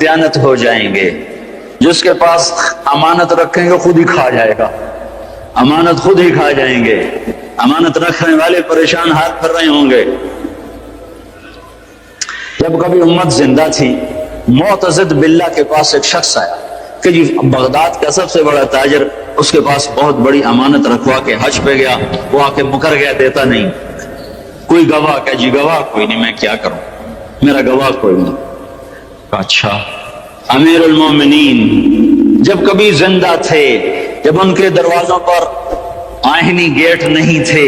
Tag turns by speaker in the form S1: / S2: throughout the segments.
S1: دیانت ہو جائیں گے. جس کے پاس امانت رکھیں گے خود ہی کھا جائے گا, امانت خود ہی کھا جائیں گے. امانت رکھنے والے پریشان حال کر رہے ہوں گے. جب کبھی امت زندہ تھی, معتضد باللہ کے پاس ایک شخص آیا کہ جی بغداد کا سب سے بڑا تاجر, اس کے پاس بہت بڑی امانت رکھوا کے حج پہ گیا, وہ آ کے مکر گیا, دیتا نہیں. کوئی گواہ, کہ جی گواہ کوئی نہیں, میں کیا کروں, میرا گواہ کوئی نہیں. اچھا, امیر المومنین جب کبھی زندہ تھے, جب ان کے دروازوں پر آہنی گیٹ نہیں تھے,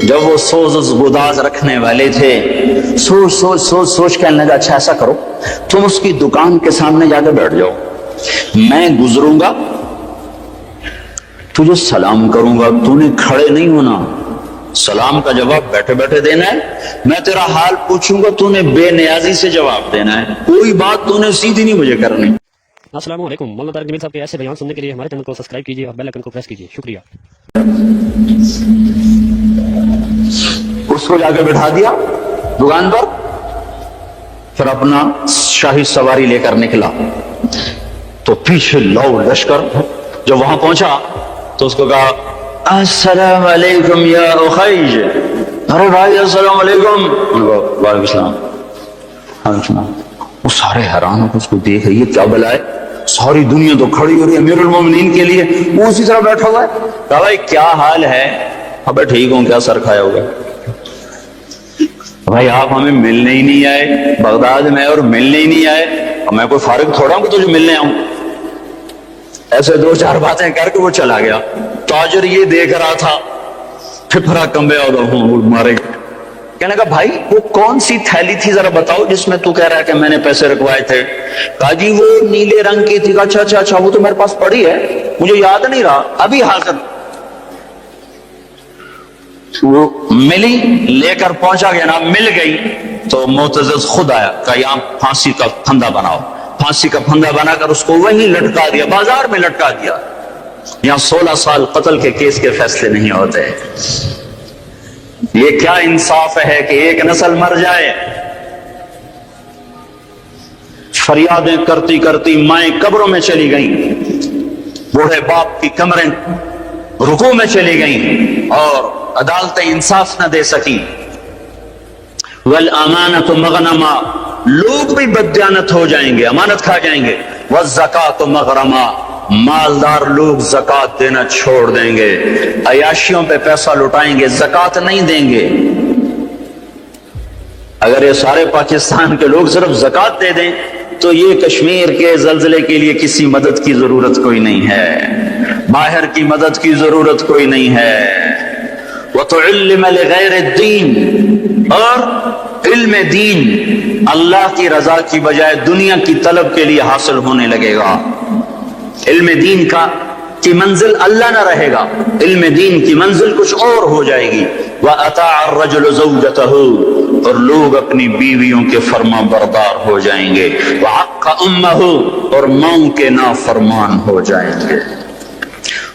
S1: جب وہ سوز گداز رکھنے والے تھے, سوچ سوچ سوچ سوچ کہنے لگا اچھا ایسا کرو, تم اس کی دکان کے سامنے جا کے بیٹھ جاؤ, میں گزروں گا, تجھے سلام کروں گا, تو نے کھڑے نہیں ہونا, سلام کا جواب بیٹھے بیٹھے دینا ہے. میں تیرا حال پوچھوں گا, تو نے بے نیازی سے جواب دینا ہے, کوئی بات تو نے سیدھی نہیں مجھے کرنی.
S2: السلام علیکم. مولانا طارق جمیل صاحب کے ایسے بیان سننے کے لیے ہمارے چینل کو سبسکرائب کیجیے اور بیل آئیکن کو پریس کیجیے. شکریہ.
S1: اس کو جا کے بٹھا دیا دکان پر, پھر اپنا شاہی سواری لے کر نکلا. تو پیچھے لو لشکر جب وہاں پہنچا تو اس کو کہا السلام علیکم یا اخیج. ارے بھائی السلام علیکم. وعلیکم السلام. وہ سارے حیران ہو, اس کو دیکھ یہ کیا بلا ہے, ساری دنیا تو کھڑی ہو رہی ہے امیر المومنین کے لیے, وہ اسی طرح بیٹھا ہوا ہے. کہا بھائی کیا حال ہے؟ ابے ٹھیک ہوں, کیا سر کھایا ہوگا؟ بھائی آپ ہمیں ملنے ہی نہیں آئے بغداد میں, اور ملنے ہی نہیں آئے, اور میں کوئی فارغ تھوڑا ہوں کہ تجھے ملنے آؤں. ایسے دو چار باتیں کر کے وہ چلا گیا. تاجر یہ دیکھ رہا تھا, پھپھرا کمبے اور مارے. کہنے کا بھائی وہ کون سی تھیلی تھی ذرا بتاؤ جس میں تو کہہ رہا ہے کہ میں نے پیسے رکھوائے تھے؟ کہا جی وہ نیلے رنگ کی تھی. اچھا اچھا اچھا, وہ تو میرے پاس پڑی ہے, مجھے یاد نہیں رہا, ابھی حاضر. وہ ملی, لے کر پہنچا گیا نا, مل گئی تو معتضد خود آیا, کہا یہاں پھانسی کا پھندا بناؤ. پھانسی کا پھندا بنا کر اس کو وہیں لٹکا دیا, بازار میں لٹکا دیا. یہاں 16 سال قتل کے کیس کے فیصلے نہیں ہوتے. یہ کیا انصاف ہے کہ ایک نسل مر جائے. فریادیں کرتی کرتی مائیں قبروں میں چلی گئیں, بوڑھے باپ کی کمریں رکوع میں چلی گئیں, اور عدالتیں انصاف نہ دے سکیں. والامانۃ مغنما, لوگ بھی بددیانت ہو جائیں گے, امانت کھا جائیں گے. والزکاۃ مغرما, مالدار لوگ زکوٰۃ دینا چھوڑ دیں گے, عیاشیوں پہ پیسہ لٹائیں گے, زکوٰۃ نہیں دیں گے. اگر یہ سارے پاکستان کے لوگ صرف زکوٰۃ دے دیں تو یہ کشمیر کے زلزلے کے لیے کسی مدد کی ضرورت کوئی نہیں ہے, باہر کی مدد کی ضرورت کوئی نہیں ہے. وَتُعِلِّمَ لِغَيْرِ الدِّينِ, اور علم دین اللہ کی رضا کی بجائے دنیا کی طلب کے لیے حاصل ہونے لگے گا. علم دین کی منزل اللہ نہ رہے گا, علم دین کی منزل کچھ اور ہو جائے گی. وَأَطَاعَ الرَّجُلُ زَوْجَتَهُ, اور لوگ اپنی بیویوں کے فرما بردار ہو جائیں گے. وَعَقَّ أُمَّهُ, اور ماؤں کے نافرمان ہو جائیں گے.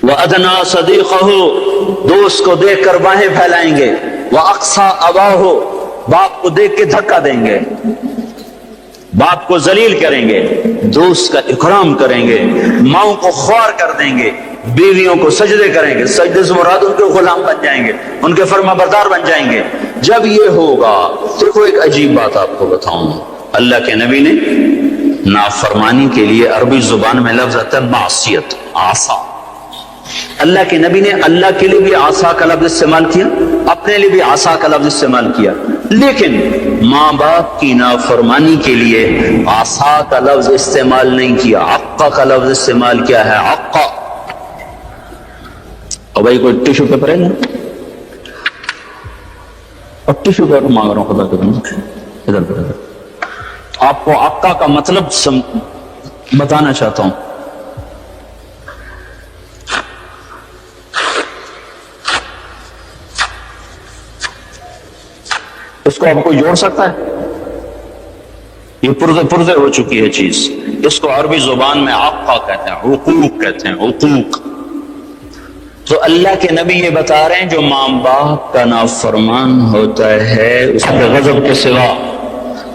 S1: وَأَدْنَىٰ صَدِيقَهُ, دوست کو دیکھ کر باہیں پھیلائیں گے. وَأَقْصَىٰ أَبَاهُ, باپ کو دیکھ کے دھکا دیں گے, باپ کو ذلیل کریں گے, دوست کا اکرام کریں گے, ماؤں کو خوار کر دیں گے, بیویوں کو سجدے کریں گے. سجدے سے مراد ان کے غلام بن جائیں گے, ان کے فرما بردار بن جائیں گے. جب یہ ہوگا, دیکھو ایک عجیب بات آپ کو بتاؤں, اللہ کے نبی نے نافرمانی کے لیے عربی زبان میں لفظ آتا ہے معصیت, عصا. اللہ کے نبی نے اللہ کے لیے بھی عصا کا لفظ استعمال کیا, اپنے لیے بھی عصا کا لفظ استعمال کیا, لیکن ماں باپ کی نافرمانی کے لیے عصا کا لفظ استعمال نہیں کیا, عقا کا لفظ استعمال کیا ہے, عقا. اور بھائی کوئی ٹیشو پیپر ہے نا, اور ٹیشو پیپر مانگ رہا ہوں خدا کے, ادھر پر ادھر. آپ کو عقا کا مطلب بتانا چاہتا ہوں. اس کو آپ کو جوڑ سکتا ہے؟ یہ پرزے ہو چکی ہے چیز. اس کو عربی زبان میں عقا کہتے ہیں, حقوق کہتے ہیں, حقوق. تو اللہ کے نبی یہ بتا رہے ہیں جو ماں باپ کا نافرمان ہوتا ہے اس کے غضب کے سوا,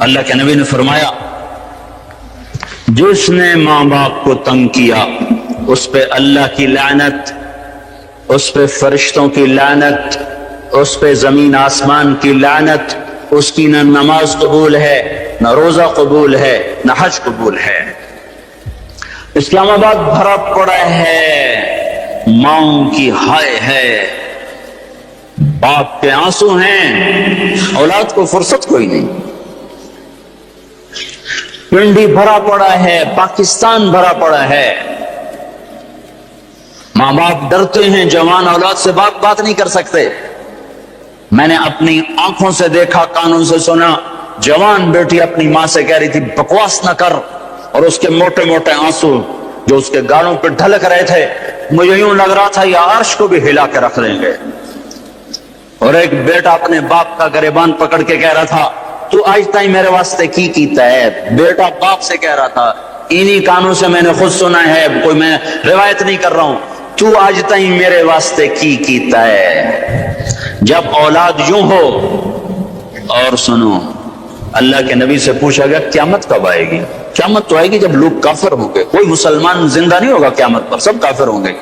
S1: اللہ کے نبی نے فرمایا جس نے ماں باپ کو تنگ کیا اس پہ اللہ کی لعنت، اس پہ فرشتوں کی لعنت، اس پہ زمین آسمان کی لعنت، اس کی نہ نماز قبول ہے، نہ روزہ قبول ہے، نہ حج قبول ہے۔ اسلام آباد بھرا پڑا ہے ماؤں کی ہائے ہے، باپ کے آنسو ہیں، اولاد کو فرصت کوئی نہیں۔ پنڈی بھرا پڑا ہے، پاکستان بھرا پڑا ہے، ماں باپ ڈرتے ہیں، جوان اولاد سے بات نہیں کر سکتے۔ میں نے اپنی آنکھوں سے دیکھا، کانوں سے سنا، جوان بیٹی اپنی ماں سے کہہ رہی تھی بکواس نہ کر، اور اس کے موٹے موٹے آنسو جو اس کے گالوں پہ ڈھلک رہے تھے، مجھے یوں لگ رہا تھا یہ عرش کو بھی ہلا کے رکھ دیں گے۔ اور ایک بیٹا اپنے باپ کا گریبان پکڑ کے کہہ رہا تھا تو آج تائیں میرے واسطے کی کیتا ہے۔ بیٹا باپ سے کہہ رہا تھا، انہی کانوں سے میں نے خود سنا ہے، کوئی میں روایت نہیں کر رہا ہوں، تو آج تائیں میرے واسطے کی کیتا ہے۔ جب اولاد یوں ہو، اور سنو، اللہ کے نبی سے پوچھا گیا قیامت کب آئے گی؟ قیامت تو آئے گی جب لوگ کافر ہوں گے، کوئی مسلمان زندہ نہیں ہوگا قیامت پر، سب کافر ہوں گے۔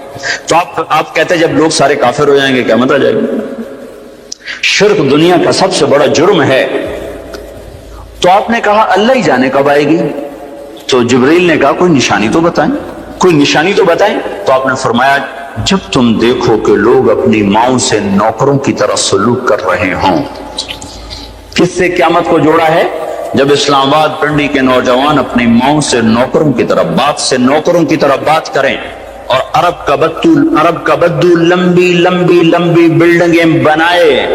S1: تو آپ کہتے ہیں جب لوگ سارے کافر ہو جائیں گے قیامت آ جائے گی۔ شرک دنیا کا سب سے بڑا جرم ہے۔ تو آپ نے کہا اللہ ہی جانے کب آئے گی؟ تو جبریل نے کہا کوئی نشانی تو بتائیں، کوئی نشانی تو بتائیں۔ تو آپ نے فرمایا جب تم دیکھو کہ لوگ اپنی ماؤں سے نوکروں کی طرح سلوک کر رہے ہوں۔ کس سے قیامت کو جوڑا ہے؟ جب اسلام آباد پنڈی کے نوجوان اپنی ماؤں سے نوکروں کی طرح، باپ سے نوکروں کی طرح بات کریں، اور عرب کا بدو لمبی لمبی لمبی بلڈنگیں بنائے،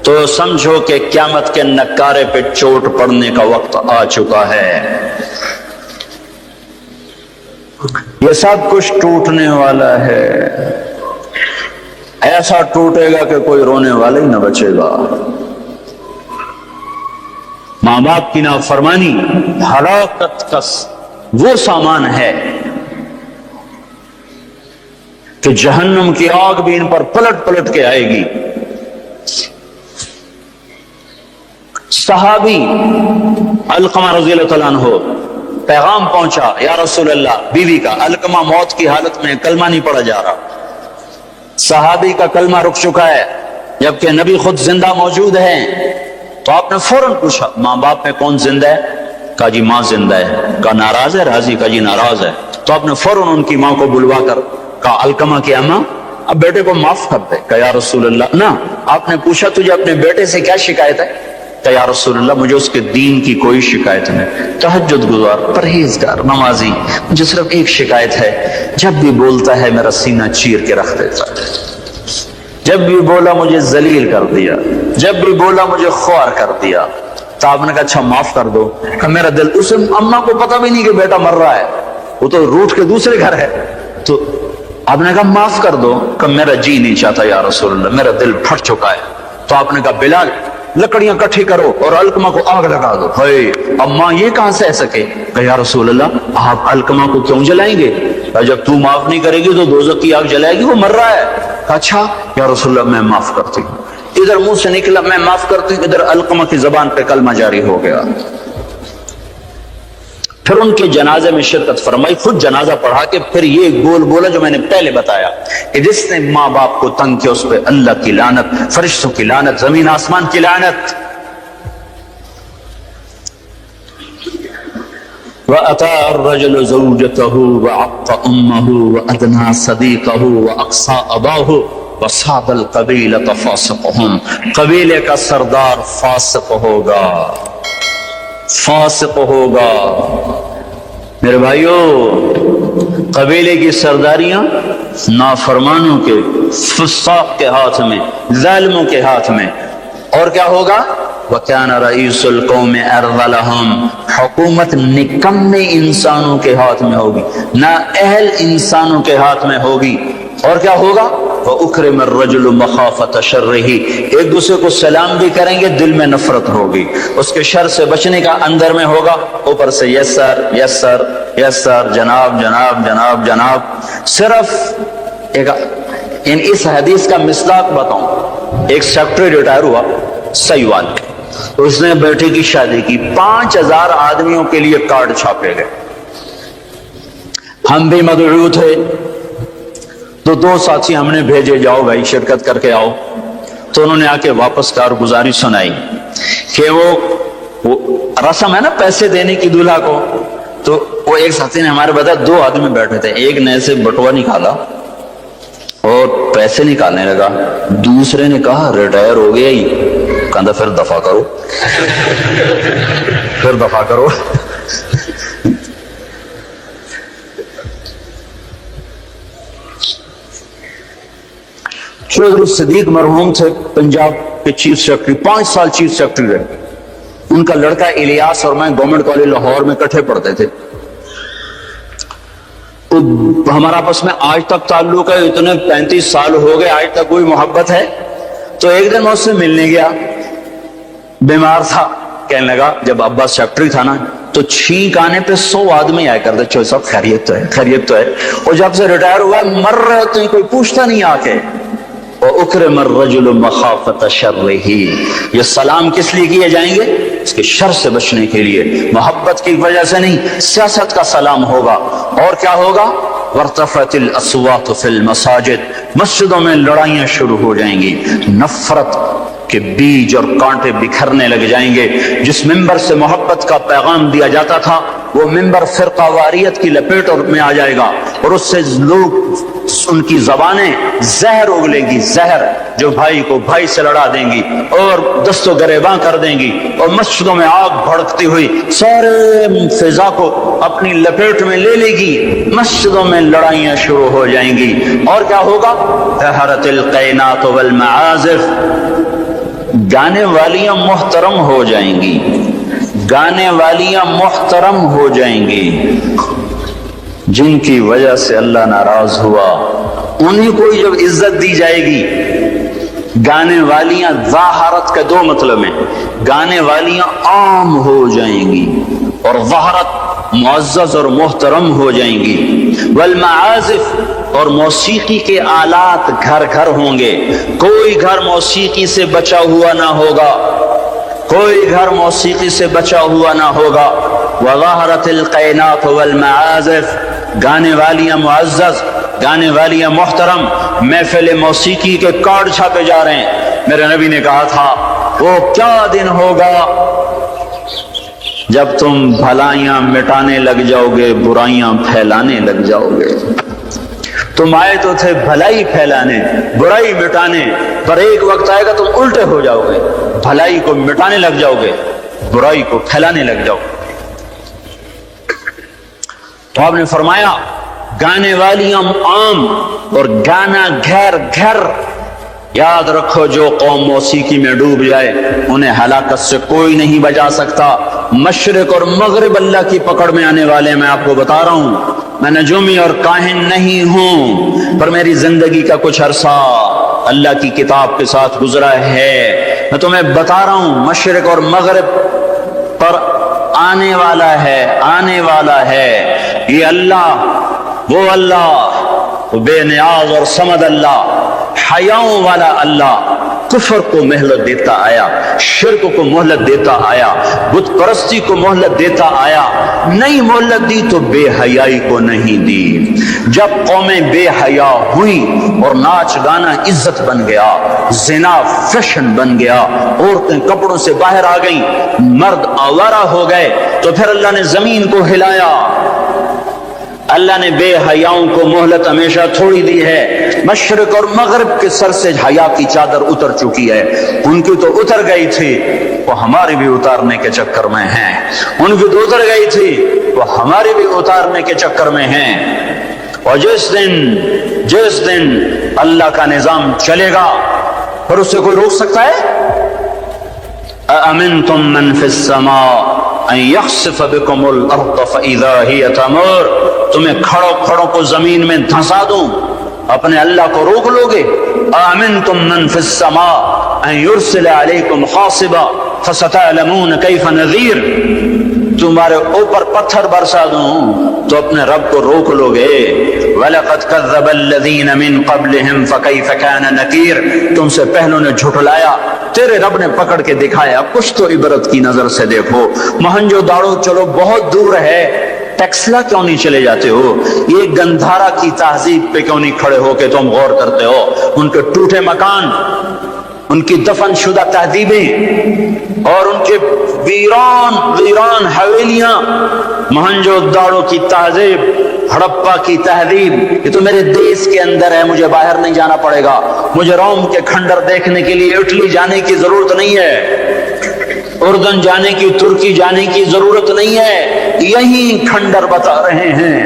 S1: تو سمجھو کہ قیامت کے نکارے پہ چوٹ پڑنے کا وقت آ چکا ہے۔ یہ سب کچھ ٹوٹنے والا ہے، ایسا ٹوٹے گا کہ کوئی رونے والا ہی نہ بچے گا۔ ماں باپ کی نافرمانی ہلاکت کا وہ سامان ہے کہ جہنم کی آگ بھی ان پر پلٹ پلٹ کے آئے گی۔ صحابی علقمہ رضی اللہ تعالیٰ عنہ، پیغام پہنچا یا رسول اللہ، بیوی کا، علقمہ موت کی حالت میں کلمہ نہیں پڑھا جا رہا، صحابی کا کلمہ رک چکا ہے جبکہ نبی خود زندہ موجود ہیں۔ تو آپ نے فوراً پوچھا ماں باپ میں کون زندہ ہے؟ کہا جی ماں زندہ ہے۔ کہا ناراض ہے؟ راضی؟ کہا جی ناراض ہے۔ تو آپ نے فوراً ان کی ماں کو بلوا کر کہا علقمہ کی اماں اب بیٹے کو معاف کر دے۔ کہا یا رسول اللہ نہ۔ آپ نے پوچھا تجھے اپنے بیٹے سے کیا شکایت ہے؟ کہا یا رسول اللہ مجھے اس کے دین کی کوئی شکایت نہیں، تہجد گزار، پرہیزگار، نمازی، مجھے صرف ایک شکایت ہے، جب بھی بولتا ہے میرا سینہ چیر کے رکھ دیتا ہے، جب بھی بولا مجھے ذلیل کر دیا، جب بھی بولا مجھے خوار کر دیا۔ تو آپ نے کہا اچھا معاف کر دو۔ کہ میرا دل، اسے اماں کو پتہ بھی نہیں کہ بیٹا مر رہا ہے، وہ تو روٹ کے دوسرے گھر ہے۔ تو آپ نے کہا معاف کر دو۔ کہ میرا جی نہیں چاہتا یا رسول اللہ، میرا دل پھٹ چکا ہے۔ تو آپ نے کہا بلال لکڑیاں کٹھی کرو اور علقمہ کو آگ لگا دو۔ ہے اماں یہ کہاں سہ سکے؟ کہ یا رسول اللہ آپ علقمہ کو کیوں جلائیں گے؟ کہ جب تو معاف نہیں کرے گی تو دوزخ کی آگ جلائے گی، وہ مر رہا ہے۔ کہا اچھا یا رسول اللہ میں معاف کرتی ہوں۔ ادھر منہ سے نکلا میں معاف کرتی ہوں، ادھر علقمہ کی زبان پہ کلمہ جاری ہو گیا۔ پھر ان کے جنازے میں شرکت فرمائی، خود جنازہ پڑھا کے پھر یہ گول بولا جو میں نے پہلے بتایا کہ جس نے ماں باپ کو تنگ کیا اس پہ اللہ کی لعنت، فرشتوں کی لعنت، زمین آسمان کی لعنت۔ وَأَتَى الرَّجُلُ زَوْجَتَهُ وَعَقَّ أُمَّهُ وَأَدْنَى صَدِيقَهُ وَأَقْصَى أَبَاهُ وَصَادَ الْقَبِيلَةَ فَاسِقُهُمْ۔ قبیلے کا سردار فاسق ہوگا، فاسق ہوگا۔ میرے بھائیو، قبیلے کی سرداریاں نافرمانوں کے، فساق کے ہاتھ میں، ظالموں کے ہاتھ میں۔ اور کیا ہوگا؟ وَكَانَ رَئِيسُ الْقَوْمِ أَرْذَلَهُمْ، حکومت نکمے انسانوں کے ہاتھ میں ہوگی، نااہل انسانوں کے ہاتھ میں ہوگی۔ اور کیا ہوگا؟ وَأُكْرِمَ الرَّجُلُ مَخَافَةَ شَرِّهِ، ایک دوسرے کو سلام بھی کریں گے، دل میں نفرت ہوگی، اس کے شر سے بچنے کا اندر میں ہوگا، اوپر سے یس سر یس سر یس سر، جناب جناب جناب جناب۔ صرف ایک اس حدیث کا مصداق بتاؤں، ایک سیکٹری ریٹائر ہوا سیوال کے، اس نے بیٹے کی شادی کی، 5000 آدمیوں کے لیے کارڈ چھاپے گئے، ہم بھی مدعو تھے تو دو ساتھی ہم نے بھیجے جاؤ بھائی شرکت کر کے آؤ، تو انہوں نے آ کے واپس کارگزاری سنائی کہ وہ رسم ہے نا پیسے دینے کی دولہا کو، تو وہ ایک ساتھی نے ہمارے بتایا 2 آدمی بیٹھے تھے، ایک نے ایسے بٹوا نکالا اور پیسے نکالنے لگا، دوسرے نے کہا ریٹائر ہو گیا ہی، کہا پھر دفع کرو پھر دفع کرو۔ چودھری صدیق مرحوم تھے پنجاب کے چیف سیکرٹری، 5 سال چیف سیکرٹری رہے۔ ان کا لڑکا الیاس اور میں گورنمنٹ کالج لاہور میں اکٹھے پڑھتے تھے، تو ہمارا آپس میں آج تک تعلق ہے، اتنے 35 سال ہو گئے آج تک کوئی محبت ہے۔ تو ایک دن میں اس سے ملنے گیا، بیمار تھا، کہنے لگا جب عباس سیکرٹری تھا نا تو چھینک آنے پہ 100 آدمی آئے کرتے، چوہے صاحب خیریت تو ہے خیریت تو ہے، اور جب سے ریٹائر ہوا مر رہے ہوتے ہیں کوئی پوچھتا نہیں آ کے۔ وَأُكْرِمَ الرَّجُلُ مَخَافَةَ شَرِّهِ، یہ سلام کس لیے کیے جائیں گے؟ اس کے شر سے بچنے کے لیے، محبت کی وجہ سے نہیں، سیاست کا سلام ہوگا۔ اور کیا ہوگا؟ وَارْتَفَعَتِ الْأَصْوَاتُ فِي الْمَسَاجِدِ، مسجدوں میں لڑائیاں شروع ہو جائیں گی، نفرت کے بیج اور کانٹے بکھرنے لگ جائیں گے۔ جس ممبر سے محبت کا پیغام دیا جاتا تھا وہ ممبر فرقہ واریت کی لپیٹ میں آ جائے گا، اور اس سے لوگ ان کی زبانیں زہر اگلیں گی، زہر جو بھائی کو بھائی سے لڑا دیں گی اور دست و گریباں کر دیں گی، اور مسجدوں میں آگ بھڑکتی ہوئی سارے فضا کو اپنی لپیٹ میں لے لے گی، مسجدوں میں لڑائیاں شروع ہو جائیں گی۔ اور کیا ہوگا؟ طہرت القینات والمعازف، گانے والیاں محترم ہو جائیں گی، گانے والیاں محترم ہو جائیں گی، جن کی وجہ سے اللہ ناراض ہوا انہیں کو جب عزت دی جائے گی۔ گانے والیاں ظاہرت کے 2 مطلب ہیں، گانے والیاں عام ہو جائیں گی اور ظاہرت معزز اور محترم ہو جائیں گی۔ والمعازف، اور موسیقی کے آلات گھر گھر ہوں گے، کوئی گھر موسیقی سے بچا ہوا نہ ہوگا، کوئی گھر موسیقی سے بچا ہوا نہ ہوگا۔ وظہرت القینات والمعازف، گانے والیاں معزز، گانے والیاں محترم، محفل موسیقی کے کارڈ چھاپے جا رہے ہیں۔ میرے نبی نے کہا تھا وہ کیا دن ہوگا جب تم بھلائیاں مٹانے لگ جاؤ گے، برائیاں پھیلانے لگ جاؤ گے۔ تم آئے تو تھے بھلائی پھیلانے، برائی مٹانے، پر ایک وقت آئے گا تم الٹے ہو جاؤ گے، بھلائی کو مٹانے لگ جاؤ گے، برائی کو پھیلانے لگ جاؤ گے۔ تو آپ نے فرمایا گانے والیاں عام اور گانا گھر گھر۔ یاد رکھو جو قوم موسیقی میں ڈوب جائے انہیں ہلاکت سے کوئی نہیں بچا سکتا۔ مشرق اور مغرب اللہ کی پکڑ میں آنے والے، میں آپ کو بتا رہا ہوں، میں نجومی اور کاہن نہیں ہوں، پر میری زندگی کا کچھ عرصہ اللہ کی کتاب کے ساتھ گزرا ہے۔ میں تمہیں بتا رہا ہوں مشرق اور مغرب پر آنے والا ہے، آنے والا ہے یہ اللہ، وہ اللہ، وہ بے نیاز اور صمد اللہ، حیاؤں والا اللہ، کفر کو مہلت دیتا آیا، شرک کو مہلت دیتا آیا، بت پرستی کو مہلت دیتا آیا، نہیں مہلت دی تو بے حیائی کو نہیں دی۔ جب قومیں بے حیا ہوئی اور ناچ گانا عزت بن گیا، زنا فیشن بن گیا، عورتیں کپڑوں سے باہر آ گئیں، مرد آوارہ ہو گئے، تو پھر اللہ نے زمین کو ہلایا۔ اللہ نے بے حیاؤں کو مہلت ہمیشہ تھوڑی دی ہے۔ مشرق اور مغرب کے سر سے حیا کی چادر اتر چکی ہے، ان کی تو اتر گئی تھی، وہ ہماری بھی اتارنے کے چکر میں ہیں، ان کی تو اتر گئی تھی، وہ ہماری بھی اتارنے کے چکر میں ہیں۔ اور جس دن اللہ کا نظام چلے گا پھر اسے کوئی روک سکتا ہے؟ أَأَمِنْتُمْ مَنْ فِي السَّمَاءِ أَنْ يَخْسِفَ بِكُمُ الْأَرْضَ فَإِذَا هِيَ تَمُورُ، تمہیں کھڑوں کو زمین میں دھنسا دوں، اپنے اللہ کو روک لو گے؟ أَأَمِنْتُمْ مَنْ فِي السَّمَاءِ أَنْ يُرْسِلَ عَلَيْكُمْ حَاصِبًا فَسَتَعْلَمُونَ كَيْفَ نَذِيرٌ، تمہارے اوپر پتھر برسا دوں تو اپنے رب کو روک لو گے؟ وَلَقَدْ كَذَّبَ الَّذِينَ مِن قَبْلِهِمْ فَكَيْفَ كَانَ نَكِيرٌ، تم سے پہلوں نے جھٹلایا، تیرے رب نے پکڑ کے دکھایا، کچھ تو عبرت کی نظر سے دیکھو۔ مہنجو داڑو چلو بہت دور ہے، ٹیکسلا کیوں نہیں چلے جاتے ہو؟ یہ گندھارا کی تہذیب پہ کیوں نہیں کھڑے ہو کہ تم غور کرتے ہو؟ ان کے ٹوٹے مکان، ان کی دفن شدہ تہذیبیں اور ان کے ویران حویلیاں، مہنجو داڑو کی تہذیب، ہڑپا کی تہذیب، یہ تو میرے دیش کے اندر ہے، مجھے باہر نہیں جانا پڑے گا، مجھے روم کے کھنڈر دیکھنے کے لیے اٹلی جانے کی ضرورت نہیں ہے، اردن جانے کی، ترکی جانے کی ضرورت نہیں ہے، یہی کھنڈر بتا رہے ہیں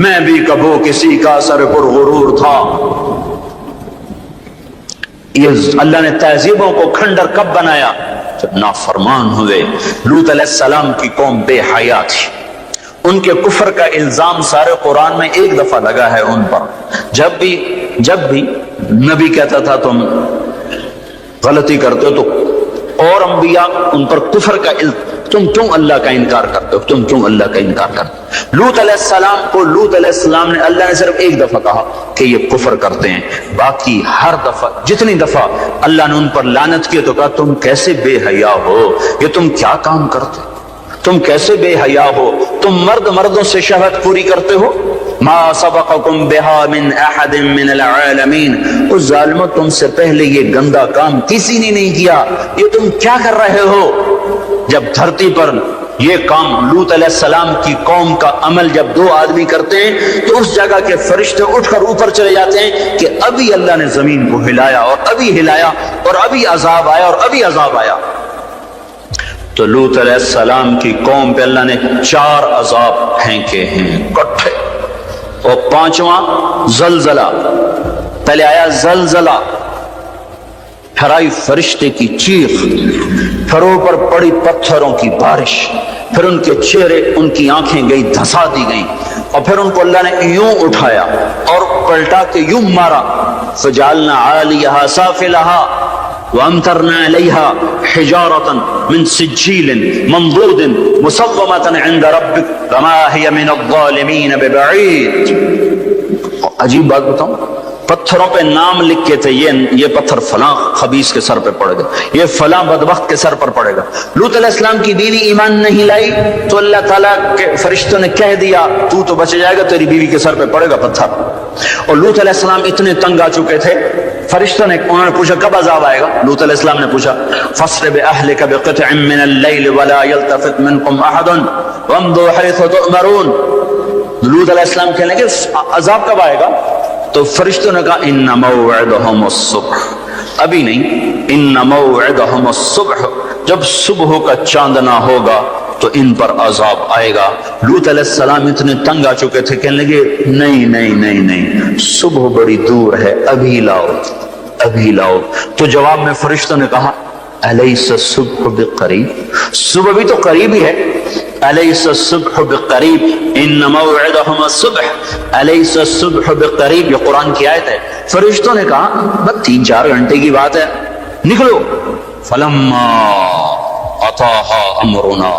S1: میں بھی کبھی کسی کا سر پر غرور تھا۔ یہ اللہ نے تہذیبوں کو کھنڈر کب بنایا؟ جب نافرمان ہوئے۔ لوط علیہ السلام کی قوم بے حیا تھی، ان کے کفر کا الزام سارے قرآن میں ایک دفعہ لگا ہے ان پر۔ جب بھی نبی کہتا تھا تم غلطی کرتے ہو تو اور انبیاء ان پر کفر کا تم کیوں اللہ کا انکار کرتے ہو، تم کیوں اللہ کا انکار کرتے ہو؟ لوط علیہ السلام کو لوط علیہ السلام نے اللہ نے صرف ایک دفعہ کہا کہ یہ کفر کرتے ہیں، باقی ہر دفعہ جتنی دفعہ اللہ نے ان پر لعنت کی تو کہا تم کیسے بے حیا ہو، یہ تم کیا کام کرتے، تم کیسے بے حیا ہو، تم مردوں سے شہوت پوری کرتے ہو۔ ما سبقکم بہا من احد من العالمین، اس ظالموں تم سے پہلے یہ گندا کام کسی نے نہیں کیا، یہ تم کیا کر رہے ہو؟ جب دھرتی پر یہ کام لوط علیہ السلام کی قوم کا عمل جب دو آدمی کرتے ہیں تو اس جگہ کے فرشتے اٹھ کر اوپر چلے جاتے ہیں کہ ابھی اللہ نے زمین کو ہلایا اور ابھی ہلایا اور ابھی عذاب آیا اور ابھی عذاب آیا۔ تو لوط علیہ السلام کی قوم پہ اللہ نے 4 عذاب پھینکے ہیں کٹھے، اور 5واں زلزلہ۔ پہلے آیا زلزلہ، پھر آئی فرشتے کی چیخ، پھر اوپر پڑی پتھروں کی بارش، پھر ان کے چہرے، ان کی آنکھیں گئی دھسا دی گئیں، اور پھر ان کو اللہ نے یوں اٹھایا اور پلٹا کے یوں مارا۔ فجعلنا عالیہا سافلہا وامطرنا علیہا حجارۃ من سجیل منضود مصومۃ عند ربک وما ہی من الظالمین ببعید۔ عجیب بات بتاؤں، پتھروں پہ نام لکھ کے تھے، یہ پتھر فلاں خبیث کے سر پہ پڑے گا، یہ فلاں بدبخت کے سر پر پڑے گا۔ لوط علیہ السلام کی بیوی ایمان نہیں لائی تو اللہ تعالیٰ کے فرشتوں نے کہہ دیا تو بچ جائے گا، تیری بیوی کے سر پہ پڑے گا پتھر۔ اور لوط علیہ السلام اتنے تنگ آ چکے تھے، فرشتوں نے انہوں نے پوچھا کب عذاب آئے گا؟ لوط علیہ السلام نے پوچھا فَاسْرِ بِأَهْلِكَ بِقِطْعٍ مِّنَ اللَّيْلِ وَلَا يَلْتَفِتْ مِنْكُمْ أَحَدٌ وَامْضُوا حَيْثُ تُؤْمَرُونَ۔ لوط علیہ السلام کہنے لگے عذاب کب آئے گا؟ تو فرشتوں نے کہا ان موعدہم الصبح، ابھی نہیں، ان موعدہم الصبح، جب صبح کا چاندنا ہوگا تو ان پر عذاب آئے گا۔ لوط علیہ السلام اتنے تنگ آ چکے تھے، کہنے لگے نہیں، صبح بڑی دور ہے، ابھی لاؤ۔ تو جواب میں فرشتوں نے کہا الیس الصبح بقریب، صبح بھی تو قریب ہی ہے، الیس الصبح بقریب ان موعدہم الصبح الیس الصبح بقریب، یہ قرآن کی آیت ہے۔ فرشتوں نے کہا بس 3-4 گھنٹے کی بات ہے، نکلو۔ فلما اتاہا امرنا،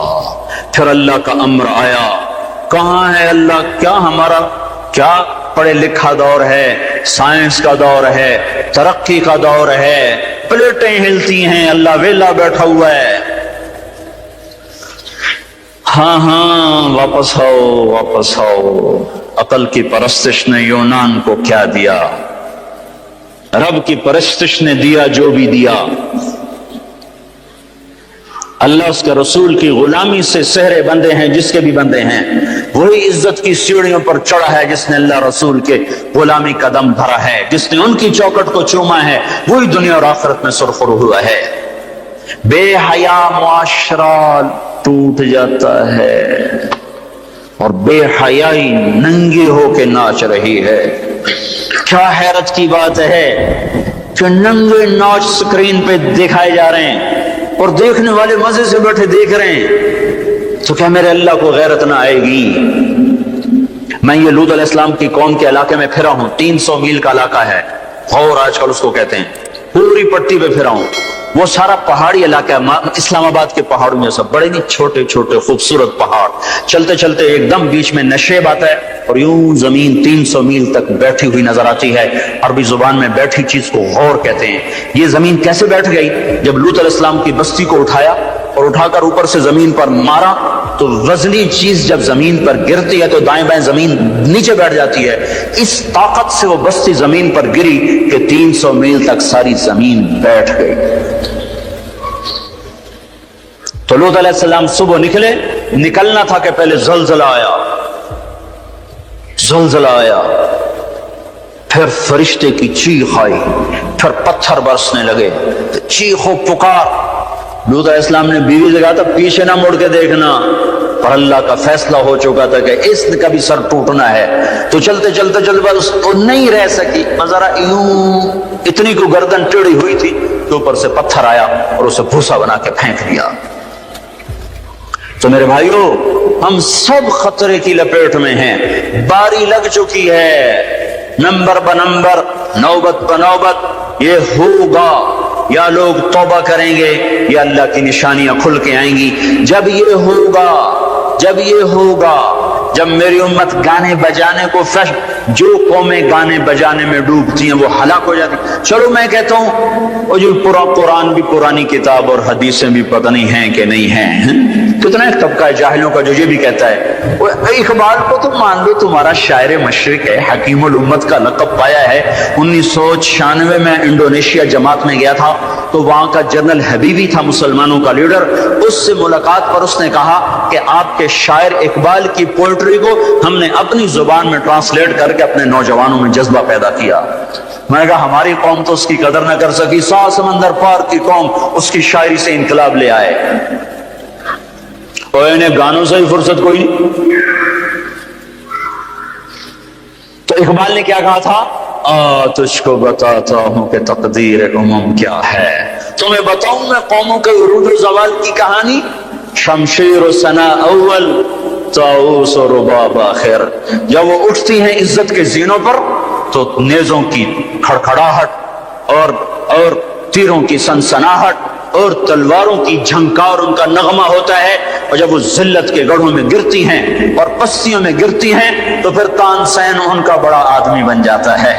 S1: پھر اللہ کا امر آیا۔ کہاں ہے اللہ؟ کیا ہمارا کیا پڑھے لکھا دور ہے، سائنس کا دور ہے، ترقی کا دور ہے، پلیٹیں ہلتی ہیں، اللہ ویلا بیٹھا ہوا ہے۔ ہاں واپس آؤ۔ عقل کی پرستش نے یونان کو کیا دیا؟ رب کی پرستش نے دیا جو بھی دیا۔ اللہ اس کے رسول کی غلامی سے سہرے بندے ہیں، جس کے بھی بندے ہیں، وہی عزت کی سیڑھیوں پر چڑھا ہے جس نے اللہ رسول کے غلامی کا دم بھرا ہے، جس نے ان کی چوکٹ کو چوما ہے، وہی دنیا اور آخرت میں سرخرو ہوا ہے۔ بے حیا معاشرہ ٹوٹ جاتا ہے اور بے حیائی ننگے ہو کے ناچ رہی ہے۔ کیا حیرت کی بات ہے کہ ننگے ناچ سکرین پہ دکھائے جا رہے ہیں اور دیکھنے والے مزے سے بیٹھے دیکھ رہے ہیں، تو کیا میرے اللہ کو غیرت نہ آئے گی؟ میں یہ لوط علیہ السلام کی قوم کے علاقے میں پھرا ہوں، 300 میل کا علاقہ ہے، غور آج کل اس کو کہتے ہیں، پوری پٹی پہ پھرا ہوں۔ وہ سارا پہاڑی علاقہ ہے، اسلام آباد کے پہاڑوں میں سب بڑے نہیں، چھوٹے چھوٹے خوبصورت پہاڑ، چلتے چلتے ایک دم بیچ میں نشیب آتا ہے اور یوں زمین 300 میل تک بیٹھی ہوئی نظر آتی ہے۔ عربی زبان میں بیٹھی چیز کو غور کہتے ہیں۔ یہ زمین کیسے بیٹھ گئی؟ جب لوط علیہ السلام کی بستی کو اٹھایا اور اٹھا کر اوپر سے زمین پر مارا تو وزنی چیز جب زمین پر گرتی ہے تو دائیں بائیں زمین نیچے بیٹھ جاتی ہے. اس طاقت سے وہ بستی زمین پر گری کہ 300 میل تک ساری زمین بیٹھ گئی. تو لوط علیہ السلام صبح نکلنا تھا کہ پہلے زلزلہ آیا, پھر فرشتے کی چیخ آئی, پھر پتھر برسنے لگے, چیخ و پکار. لوط علیہ السلام نے بیوی سے کہا تھا پیچھے نہ مڑ کے دیکھنا, پر اللہ کا فیصلہ ہو چکا تھا کہ اس کا بھی سر ٹوٹنا ہے. تو چلتے بس تو نہیں رہ سکی, ذرا یوں اتنی کو گردن ٹیڑھی ہوئی تھی کہ اوپر سے پتھر آیا اور اسے بھوسا بنا کے پھینک دیا. تو میرے بھائیو, ہم سب خطرے کی لپیٹ میں ہیں, باری لگ چکی ہے, نمبر بنمبر, نوبت بنوبت. یہ ہوگا, یا لوگ توبہ کریں گے یا اللہ کی نشانیاں کھل کے آئیں گی. جب یہ ہوگا, جب میری امت گانے بجانے کو جو قومیں گانے بجانے میں ڈوبتی ہیں وہ ہلاک ہو جاتی. چلو میں کہتا ہوں وہ جو پورا قرآن بھی پرانی کتاب اور حدیثیں بھی پتہ نہیں ہیں کہ نہیں ہیں. کتنا ایک طبقہ ہے جاہلوں کا جو یہ بھی کہتا ہے وہ اقبال کو تو مان لو تمہارا شاعر مشرق ہے, حکیم الامت کا لقب پایا ہے. 1996 میں انڈونیشیا جماعت میں گیا تھا تو وہاں کا جنرل حبیبی تھا مسلمانوں کا لیڈر. اس سے ملاقات پر اس نے کہا کہ آپ کے شاعر اقبال کی پوئٹری کو ہم نے اپنی زبان میں ٹرانسلیٹ کر کے اپنے نوجوانوں میں جذبہ پیدا کیا. میں نے کہا ہماری قوم تو اس کی قدر نہ کر سکی, 100 سمندر پار کی قوم اس کی شاعری سے انقلاب لے آئے, اور انہیں گانوں سے ہی فرصت کوئی نہیں. تو اقبال نے کیا کہا تھا, تجھ کو بتاتا ہوں کہ تقدیر امم کیا ہے, تمہیں بتاؤں میں قوموں کے عروج و زوال کی کہانی. شمشیر و ثنا اول, طاؤس و رباب آخر. جب وہ اٹھتی ہیں عزت کے زینوں پر تو نیزوں کی کھڑکھڑاہٹ اور تیروں کی سنسناہٹ اور تلواروں کی جھنکار ان کا نغمہ ہوتا ہے. اور جب وہ ذلت کے گڑھوں میں گرتی ہیں اور پستیوں میں گرتی ہیں تو پھر تان سین ان کا بڑا آدمی بن جاتا ہے.